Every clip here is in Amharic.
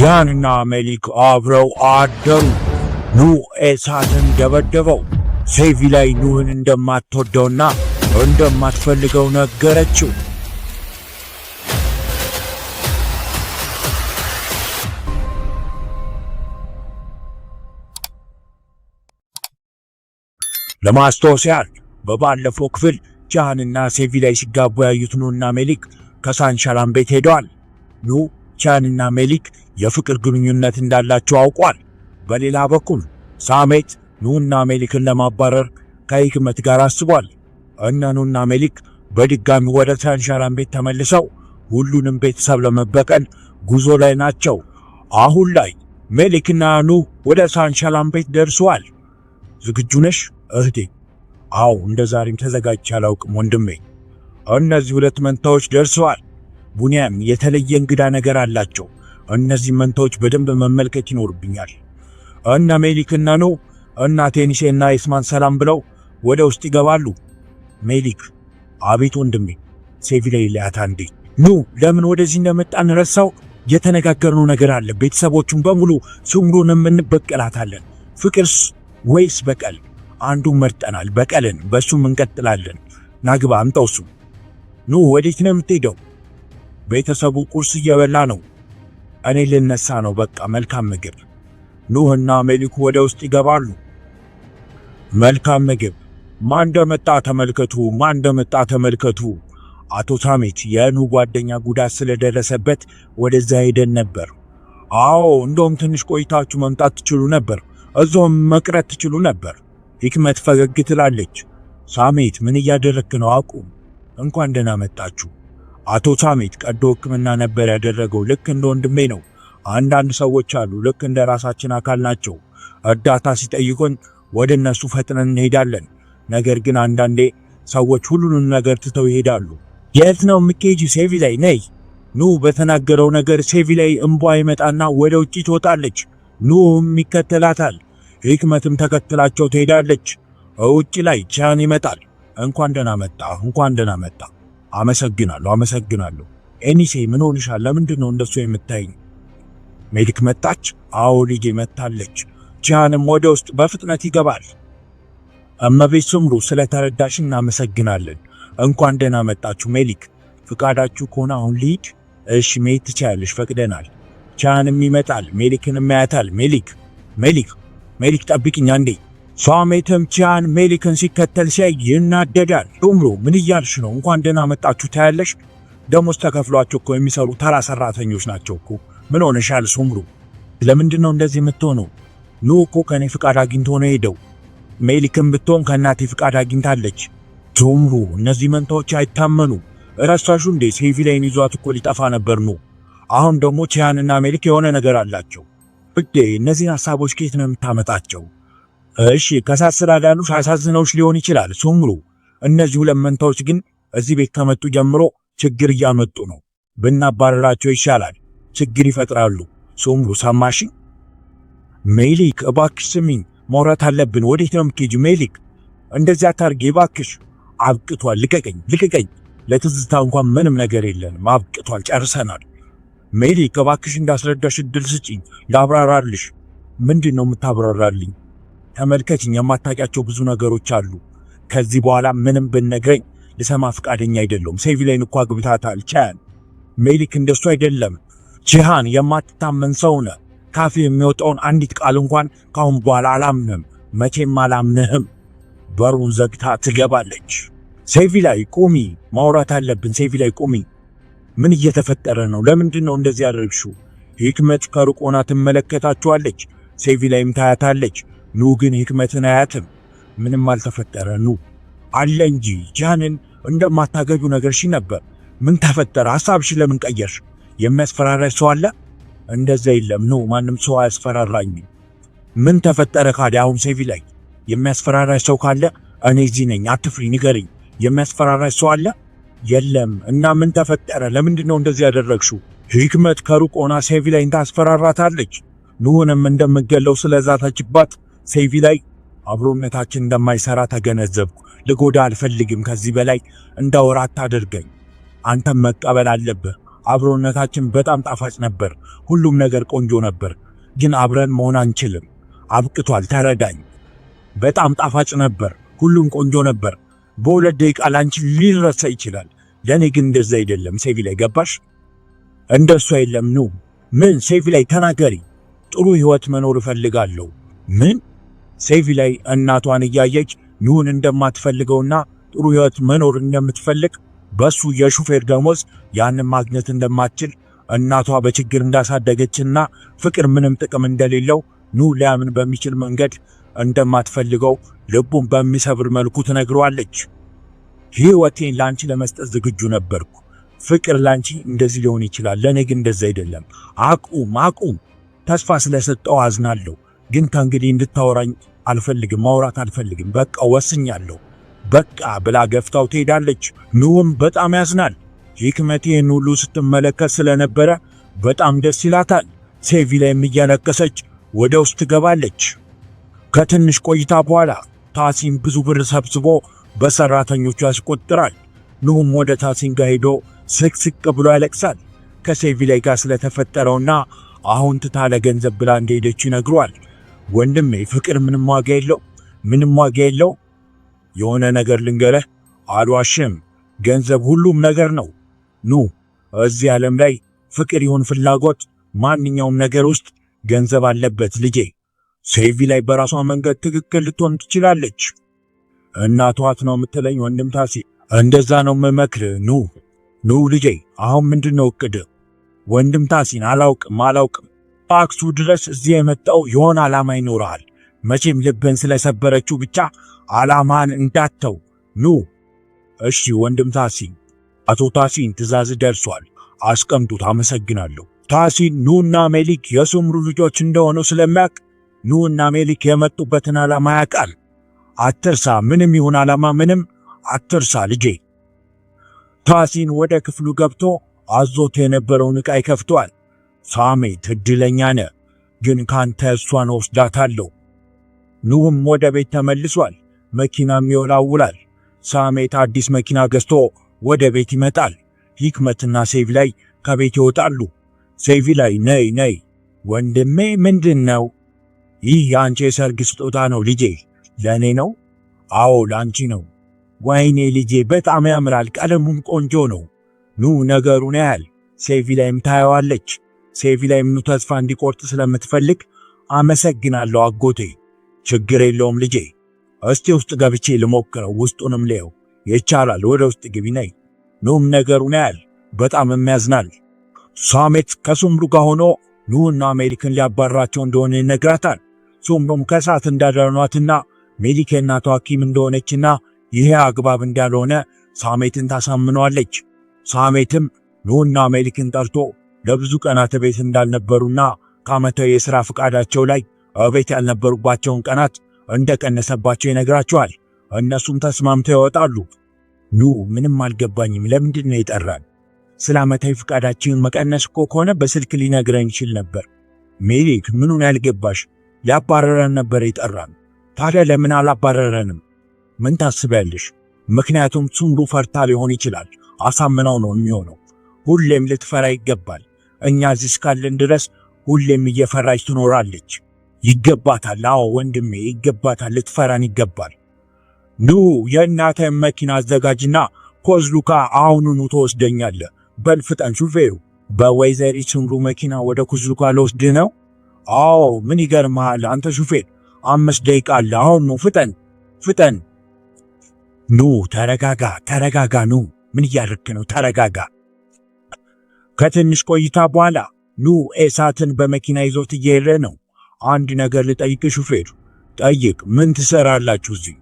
ጂሃንና ሜሊክ አብረው አደሩ። ኑህ ኤሳትን ደበደበው። ሴቪ ላይ ኑህን እንደማትወደውና እንደማትፈልገው ነገረችው። ለማስታወስ ያህል በባለፈው ክፍል ጂሃንና ሴቪ ላይ ሲጋቡ ያዩት ኑህና ሜሊክ ከሳንሻላም ቤት ሄደዋል። ኑህ ጂሃንና ሜሊክ የፍቅር ግንኙነት እንዳላቸው አውቋል። በሌላ በኩል ሳሜት ኑህና ሜሊክን ለማባረር ከሂክመት ጋር አስቧል። ኑህና ሜሊክ በድጋሚ ወደ ሳንሻላም ቤት ተመልሰው ሁሉንም ቤተሰብ ለመበቀል ጉዞ ላይ ናቸው። አሁን ላይ ሜሊክና ኑህ ወደ ሳንሻላም ቤት ደርሰዋል። ዝግጁ ነሽ እህቴ? አዎ፣ እንደ ዛሬም ተዘጋጅቼ አላውቅም ወንድሜ። እነዚህ ሁለት መንታዎች ደርሰዋል። ቡንያም የተለየ እንግዳ ነገር አላቸው። እነዚህ መንታዎች በደንብ መመልከት ይኖርብኛል። ሜሊክና ኑህ ቴኒሴና ኢስማን ሰላም ብለው ወደ ውስጥ ይገባሉ። ሜሊክ አቤት ወንድሜ። ሴቪ ላይ ሊያታ እንዴ? ኑህ ለምን ወደዚህ እንደመጣን ረሳው? የተነጋገርነው ነገር አለ። ቤተሰቦቹን በሙሉ ስምሩንም እንበቀላታለን። ፍቅርስ ወይስ በቀል? አንዱን መርጠናል። በቀልን፣ በሱም እንቀጥላለን። ናግባ አምጣው። እሱ ኑህ ወዴት ነው የምትሄደው? ቤተሰቡ ቁርስ እየበላ ነው። እኔ ልነሳ ነው። በቃ መልካም ምግብ። ኑህና ሜሊክ ወደ ውስጥ ይገባሉ። መልካም ምግብ። ማን እንደመጣ ተመልከቱ፣ ማን እንደመጣ ተመልከቱ። አቶ ሳሜት የኑህ ጓደኛ ጉዳት ስለደረሰበት ወደዛ ሄደን ነበር። አዎ፣ እንደውም ትንሽ ቆይታችሁ መምጣት ትችሉ ነበር። እዛውም መቅረት ትችሉ ነበር። ሂክመት ፈገግ ትላለች። ሳሜት ምን እያደረክ ነው? አቁም። እንኳን ደህና መጣችሁ። አቶ ሳሜት ቀዶ ሕክምና ነበር ያደረገው። ልክ እንደ ወንድሜ ነው። አንዳንድ ሰዎች አሉ፣ ልክ እንደ ራሳችን አካል ናቸው። እርዳታ ሲጠይቁን ወደ እነሱ ፈጥነን እንሄዳለን። ነገር ግን አንዳንዴ ሰዎች ሁሉንም ነገር ትተው ይሄዳሉ። የት ነው የምትሄጂው? ሴቪ ላይ ነይ። ኑህ በተናገረው ነገር ሴቪ ላይ እንቧ ይመጣና ወደ ውጪ ትወጣለች። ኑህም ይከተላታል። ሂክመትም ተከትላቸው ትሄዳለች። ውጪ ላይ ጂሃን ይመጣል። እንኳን ደህና መጣ፣ እንኳን ደህና መጣ። አመሰግናለሁ። ኤኒሴ ምን ሆንሻል? ለምንድን ነው እንደሱ የምታይኝ? ሜሊክ መጣች? አዎ ልጄ መጣለች። ጂሃንም ወደ ውስጥ በፍጥነት ይገባል። እመቤት ስምሩ ስለተረዳሽ እናመሰግናለን። እንኳን ደህና መጣችሁ። ሜሊክ ፍቃዳችሁ ከሆነ አሁን ልሂድ? እሺ መሄድ ትችያለሽ፣ ፈቅደናል። ጂሃንም ይመጣል። ሜሊክንም ያያታል። ሜሊክ ጠብቂኝ አንዴ። ሳሜትም ጂሃን ሜሊክን ሲከተል ሲያይ ይናደዳል። ሱምሩ ምን እያልሽ ነው? እንኳን ደህና መጣችሁ ታያለሽ። ደሞዝ ተከፍሏቸው እኮ የሚሰሩ ተራ ሰራተኞች ናቸው እኮ። ምን ሆነሻል ሱምሩ? ለምንድን ነው እንደዚህ የምትሆነው? ኑህ እኮ ከኔ ፍቃድ አግኝቶ ነው ሄደው። ሜሊክም ብትሆን ከእናቴ ፍቃድ አግኝታለች። ሱምሩ እነዚህ መንታዎች አይታመኑ። እረሳሹ እንዴ? ሴቪ ላይን ይዟት እኮ ሊጠፋ ነበር ኑህ። አሁን ደግሞ ጂሃንና ሜሊክ የሆነ ነገር አላቸው። ፍቅዴ እነዚህን ሐሳቦች ከየት ነው የምታመጣቸው? እሺ ከሳት ስላዳኑሽ አሳዝነውሽ ሊሆን ይችላል ሱምሩ። እነዚህ ሁለት መንታዎች ግን እዚህ ቤት ከመጡ ጀምሮ ችግር እያመጡ ነው። ብናባረራቸው ይሻላል። ችግር ይፈጥራሉ። ሱምሩ ሰማሽ? ሜሊክ እባክሽ ስሚኝ፣ ማውራት አለብን። ወዴት ነው የምትሄጂው? ሜሊክ እንደዚያ አታርጊ እባክሽ። አብቅቷል። ልቀቀኝ። ለትዝታ እንኳን ምንም ነገር የለንም። አብቅቷል። ጨርሰናል። ሜሊክ እባክሽ እንዳስረዳሽ እድል ስጪኝ፣ ላብራራልሽ። ምንድን ነው የምታብራራልኝ? ተመልከችኝ፣ የማታውቂያቸው ብዙ ነገሮች አሉ። ከዚህ በኋላ ምንም ብነግረኝ ልሰማ ፈቃደኛ አይደለም። ሴቪ ላይን እኮ አግብታታል። ጂሃን ሜሊክ እንደሱ አይደለም። ጂሃን የማትታመን ሰው ነህ። ካፌ የሚወጣውን አንዲት ቃል እንኳን ካሁን በኋላ አላምንም፣ መቼም አላምንህም። በሩን ዘግታ ትገባለች። ሴቪ ላይ ቁሚ፣ ማውራት አለብን። ሴቪ ላይ ቁሚ። ምን እየተፈጠረ ነው? ለምንድን ነው እንደዚህ ያደረግሽው? ሂክመት ከሩቅ ሆና ትመለከታችኋለች። ሴቪ ላይም ታያታለች። ኑህ ግን ሂክመትን አያትም። ምንም አልተፈጠረ። ኑህ አለ እንጂ ጂሃንን እንደማታገጁ ነገርሽ ነበር። ምን ተፈጠረ? ሐሳብሽን ለምን ቀየርሽ? የሚያስፈራራሽ ሰው አለ? እንደዛ የለም ኑህ፣ ማንም ሰው አያስፈራራኝም። ምን ተፈጠረ ካዲያ? አሁን ሴቪ ላይ የሚያስፈራራሽ ሰው ካለ እኔ እዚህ ነኝ፣ አትፍሪ፣ ንገሪኝ። የሚያስፈራራሽ ሰው አለ? የለም። እና ምን ተፈጠረ? ለምንድን ነው እንደዚህ ያደረግሽው? ሂክመት ከሩቅ ሆና ሴቪ ላይን ታስፈራራታለች። ኑህንም እንደምገለው ስለዛተችባት ሴቪ ላይ አብሮነታችን እንደማይሰራ ተገነዘብኩ። ልጎዳ አልፈልግም። ከዚህ በላይ እንዳወራ አታድርገኝ። አንተም መቀበል አለብህ። አብሮነታችን በጣም ጣፋጭ ነበር። ሁሉም ነገር ቆንጆ ነበር። ግን አብረን መሆን አንችልም። አብቅቷል። ተረዳኝ። በጣም ጣፋጭ ነበር። ሁሉም ቆንጆ ነበር። በሁለት ደቂቃ ላንቺ ሊረሳ ይችላል። ለኔ ግን እንደዛ አይደለም። ሴቪ ላይ ገባሽ? እንደሱ አይደለም። ኑ ምን? ሴቪ ላይ ተናገሪ። ጥሩ ህይወት መኖር እፈልጋለሁ። ምን? ሴቪ ላይ እናቷን እያየች ኑን እንደማትፈልገውና ጥሩ ህይወት መኖር እንደምትፈልግ በሱ የሹፌር ደሞዝ ያንን ማግኘት እንደማትችል እናቷ በችግር እንዳሳደገችና ፍቅር ምንም ጥቅም እንደሌለው ኑ ሊያምን በሚችል መንገድ እንደማትፈልገው ልቡን በሚሰብር መልኩ ትነግረዋለች። ህይወቴን ላንቺ ለመስጠት ዝግጁ ነበርኩ። ፍቅር ላንቺ እንደዚህ ሊሆን ይችላል፣ ለኔ ግን እንደዛ አይደለም። አቁም። ተስፋ ስለሰጠው አዝናለሁ፣ ግን ከእንግዲህ እንድታወራኝ አልፈልግም። ማውራት አልፈልግም። በቃ ወስኛለሁ። በቃ ብላ ገፍታው ትሄዳለች። ኑም በጣም ያዝናል። ሂክመቴን ሁሉ ስትመለከት ስለነበረ በጣም ደስ ይላታል። ሴቪ ላይም እያለቀሰች ወደ ውስጥ ትገባለች። ከትንሽ ቆይታ በኋላ ታሲን ብዙ ብር ሰብስቦ በሰራተኞቹ ያስቆጥራል። ኑም ወደ ታሲን ጋር ሄዶ ስቅስቅ ብሎ ያለቅሳል። ከሴቪ ላይ ጋር ስለተፈጠረውና አሁን ትታ ለገንዘብ ብላ እንደሄደች ይነግሯል። ወንድሜ ፍቅር ምንም ዋጋ የለው። የሆነ ነገር ልንገረህ፣ አልዋሽም። ገንዘብ ሁሉም ነገር ነው። ኑ እዚህ ዓለም ላይ ፍቅር ይሁን ፍላጎት፣ ማንኛውም ነገር ውስጥ ገንዘብ አለበት ልጄ። ሴቪ ላይ በራሷ መንገድ ትክክል ልትሆን ትችላለች። እናቷት ነው የምትለኝ ወንድም ታሲ? እንደዛ ነው የምመክርህ። ኑ ልጄ፣ አሁን ምንድነው እቅድ? ወንድም ታሲን አላውቅም። ፓክሱ ድረስ እዚህ የመጣው የሆነ ዓላማ ይኖርሃል። መቼም ልብን ስለሰበረችው ብቻ ዓላማን እንዳተው። ኑ እሺ ወንድም ታሲን። አቶ ታሲን ትእዛዝ ደርሷል፣ አስቀምጡት። አመሰግናለሁ። ታሲን ኑና ሜሊክ የሱምሩ ልጆች እንደሆኑ ስለሚያውቅ ኑና ሜሊክ የመጡበትን ዓላማ ያውቃል። አትርሳ፣ ምንም ይሁን ዓላማ፣ ምንም አትርሳ ልጄ። ታሲን ወደ ክፍሉ ገብቶ አዞት የነበረውን ዕቃ ይከፍቷል። ሳሜት እድለኛ ነህ፣ ግን ካንተ እሷን ወስዳታለሁ። ኑህም ወደ ቤት ተመልሷል። መኪናም ይወላውላል። ሳሜት አዲስ መኪና ገዝቶ ወደ ቤት ይመጣል። ሂክመትና ሴቪ ላይ ከቤት ይወጣሉ። ሴቪ ላይ ነይ ወንድሜ፣ ምንድነው? ይህ የአንቺ የሰርግ ስጦታ ነው ልጄ። ለኔ ነው? አዎ ላንቺ ነው። ወይኔ ልጄ በጣም ያምራል፣ ቀለሙም ቆንጆ ነው። ኑ ነገሩን ያህል ሴቪ ላይም ታየዋለች። ሴቪ ላይም ኑ ተስፋ እንዲቆርጥ ስለምትፈልግ አመሰግናለሁ አጎቴ። ችግር የለውም ልጄ። እስቲ ውስጥ ገብቼ ልሞክረው፣ ውስጡንም ልየው። ይቻላል፣ ወደ ውስጥ ግቢ ነይ። ኑም ነገሩን ያህል በጣም የሚያዝናል። ሳሜት ከሱምሩ ጋር ሆኖ ኑና ሜሊክን ሊያባራቸው እንደሆነ ይነግራታል። ሱምሩም ከሳት እንዳዳኗትና ሜሊክ የእናቷ ሐኪም እንደሆነችና ይሄ አግባብ እንዳልሆነ ሳሜትን ታሳምነዋለች። ሳሜትም ኑና ሜሊክን ጠርቶ ለብዙ ቀናት ቤት እንዳልነበሩና ከዓመታዊ የሥራ ፍቃዳቸው ላይ ቤት ያልነበሩባቸውን ቀናት እንደቀነሰባቸው ይነግራቸዋል። እነሱም ተስማምተው ይወጣሉ። ኑ ምንም አልገባኝም፣ ለምንድን ነው የጠራን? ስለ ዓመታዊ ፍቃዳችንን መቀነስ እኮ ከሆነ በስልክ ሊነግረን ይችል ነበር። ሜሊክ ምኑን ያልገባሽ? ሊያባረረን ነበር የጠራን። ታዲያ ለምን አላባረረንም? ምን ታስቢያለሽ? ምክንያቱም ሱምሩ ፈርታ ሊሆን ይችላል። አሳምናው ነው የሚሆነው። ሁሌም ልትፈራ ይገባል። እኛ እዚህ እስካለን ድረስ ሁሌም እየፈራች ትኖራለች። ይገባታል። አዎ ወንድሜ ይገባታል። ልትፈራን ይገባል። ኑ የእናትህን መኪና አዘጋጅና ኮዝሉካ አሁኑኑ ትወስደኛለህ። በል ፍጠን ሹፌሩ። በወይዘሪት ሱምሩ መኪና ወደ ኮዝሉካ ልወስድህ ነው? አዎ ምን ይገርምሃል አንተ ሹፌር፣ 5 ደቂቃ አለ። አሁን ነው፣ ፍጠን። ኑ ተረጋጋ። ኑ ምን እያደረክ ነው? ተረጋጋ። ከትንሽ ቆይታ በኋላ ኑ ኤሳትን በመኪና ይዞት እየሄደ ነው። አንድ ነገር ልጠይቅ ሹፌር። ጠይቅ። ምን ትሰራላችሁ እዚህ?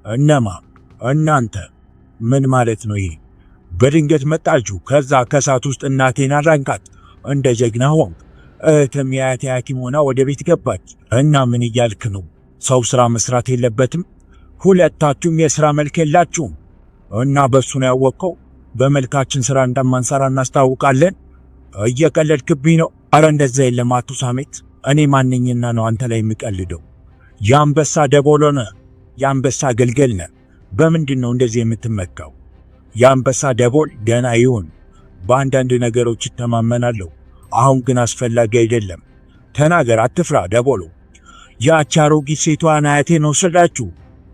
እነማ? እናንተ። ምን ማለት ነው ይሄ? በድንገት መጣችሁ፣ ከዛ ከሳት ውስጥ እናቴን አዳንካት፣ እንደ ጀግና ሆንክ። እህትም የአያቴ ሐኪም ሆና ወደ ቤት ገባች። እና ምን እያልክ ነው? ሰው ስራ መስራት የለበትም? ሁለታችሁም የሥራ መልክ የላችሁም። እና በሱ ነው ያወቀው። በመልካችን ስራ እንደማንሰራ እናስታውቃለን። እየቀለድክብኝ ነው። አረ እንደዛ የለም አቶ ሳሜት። እኔ ማንኝና ነው አንተ ላይ የሚቀልደው? የአንበሳ ደቦል ነህ፣ የአንበሳ ገልገል ነህ። በምንድን ነው እንደዚህ የምትመካው? የአንበሳ ደቦል ገና ይሁን፣ በአንዳንድ ነገሮች እተማመናለሁ። አሁን ግን አስፈላጊ አይደለም። ተናገር፣ አትፍራ ደቦሎ። ያቺ አሮጊት ሴቷን አያቴን ወሰዳችሁ።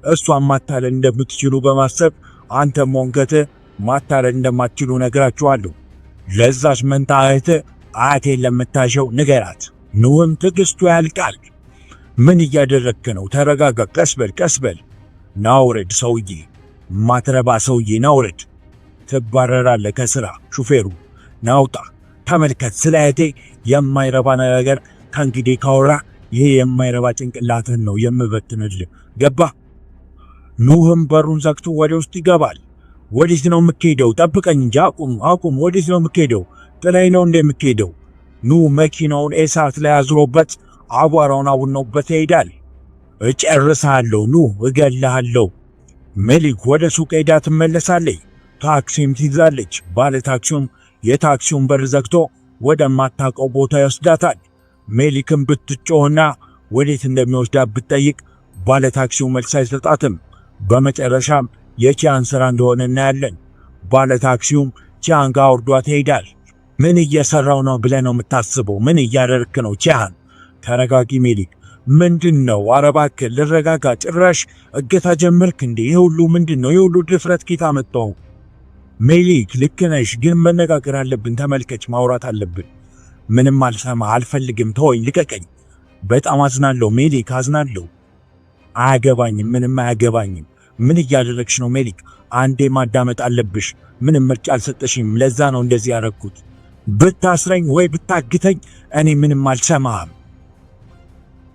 እሷን ማታለል እንደምትችሉ በማሰብ አንተም ሆንከት ማታለል እንደማትችሉ ነግራችኋለሁ። ለዛች መንታ አያቴን ለምታሸው ንገራት። ኑህም ትዕግስቱ ያልቃል። ምን እያደረግክ ነው? ተረጋጋ፣ ቀስበል። ናውረድ ሰውዬ፣ ማትረባ ሰውዬ ናውረድ። ትባረራለህ ከስራ። ሹፌሩ ናውጣ። ተመልከት፣ ስለ አያቴ የማይረባ ነገር ከእንግዲህ ካወራ ይሄ የማይረባ ጭንቅላትህን ነው የምበትንልህ። ገባ? ኑህም በሩን ዘግቶ ወደ ውስጥ ይገባል። ወዴት ነው የምትሄደው? ጠብቀኝ እንጂ። አቁም። ወዴት ነው የምትሄደው? ጥላይ ነው እንደምትሄደው? ኑህ መኪናውን ኤሳት ላይ አዝሮበት አቧራውን አቡነውበት ይሄዳል። እጨርሳለሁ ኑህ፣ እገልሃለሁ። ሜሊክ ወደ ሱቅ ሄዳ ትመለሳለች። ታክሲም ትይዛለች። ባለ ታክሲውም የታክሲውን በር ዘግቶ ወደማታውቀው ቦታ ይወስዳታል። ሜሊክም ብትጮህና ወዴት እንደሚወስዳት ብትጠይቅ ባለ ታክሲው መልስ አይሰጣትም። በመጨረሻም የቺያን ስራ እንደሆነ እናያለን። ባለ ታክሲውም ቺያን ጋር አውርዷት ይሄዳል። ምን እየሰራው ነው ብለህ ነው የምታስበው? ምን እያደረክ ነው? ቺያን ተረጋጊ ሜሊክ። ምንድነው? ኧረ እባክህ ልረጋጋ። ጭራሽ እገታ ጀመርክ እንዴ? ይሄ ሁሉ ምንድነው? ይሄ ሁሉ ድፍረት ኬት አመጣው? ሜሊክ ልክ ነሽ፣ ግን መነጋገር አለብን። ተመልከች፣ ማውራት አለብን። ምንም አልሰማ አልፈልግም፣ ተወኝ፣ ልቀቀኝ። በጣም አዝናለሁ ሜሊክ፣ አዝናለሁ። አያገባኝም፣ ምንም አያገባኝም። ምን እያደረግሽ ነው ሜሊክ? አንዴ ማዳመጥ አለብሽ። ምንም ምርጫ አልሰጠሽም። ለዛ ነው እንደዚህ ያደረኩት። ብታስረኝ ወይ ብታግተኝ እኔ ምንም አልሰማም።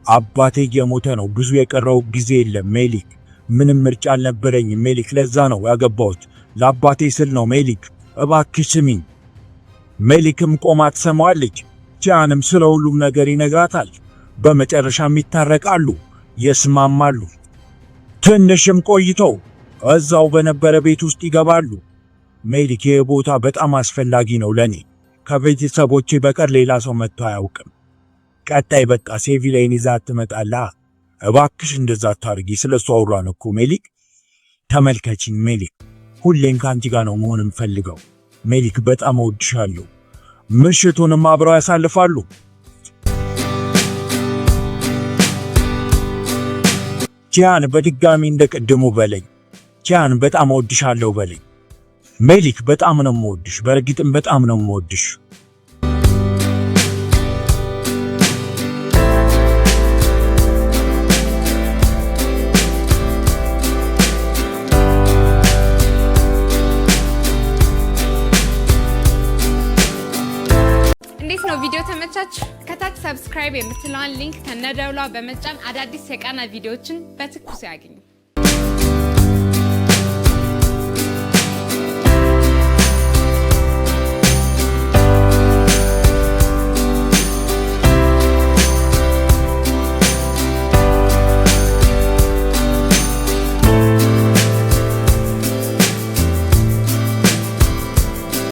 አባቴ እየሞተ ነው። ብዙ የቀረው ጊዜ የለም ሜሊክ። ምንም ምርጫ አልነበረኝም ሜሊክ። ለዛ ነው ያገባሁት። ለአባቴ ስል ነው ሜሊክ። እባክሽ ስሚኝ። ሜሊክም ቆማ ትሰማዋለች። ቺያንም ስለ ሁሉም ነገር ይነግራታል። በመጨረሻም ይታረቃሉ፣ ይስማማሉ። ትንሽም ቆይተው እዛው በነበረ ቤት ውስጥ ይገባሉ። ሜሊክ ይህ ቦታ በጣም አስፈላጊ ነው ለኔ። ከቤተሰቦቼ በቀር ሌላ ሰው መጥቶ አያውቅም። ቀጣይ በቃ ሴቪ ላይን ይዛ ትመጣላ። እባክሽ እንደዛ አታርጊ። ስለሱ አውራን እኮ ሜሊክ። ተመልከቺኝ ሜሊክ፣ ሁሌም ካንቺ ጋር ነው መሆን የምፈልገው ሜሊክ። በጣም እወድሻለሁ። ምሽቱንም አብረው ያሳልፋሉ። ቺያን በድጋሚ እንደቀደሙ በለኝ። ቺያን በጣም እወድሻለሁ በለኝ። ሜሊክ በጣም ነው የምወድሽ። በእርግጥም በጣም ነው የምወድሽ። እንዴት ነው ቪዲዮ ተመቻችሁ? ከታች ሰብስክራይብ የምትለዋን ሊንክ ከነደውሏ በመጫን አዳዲስ የቃና ቪዲዮዎችን በትኩስ ያገኙ።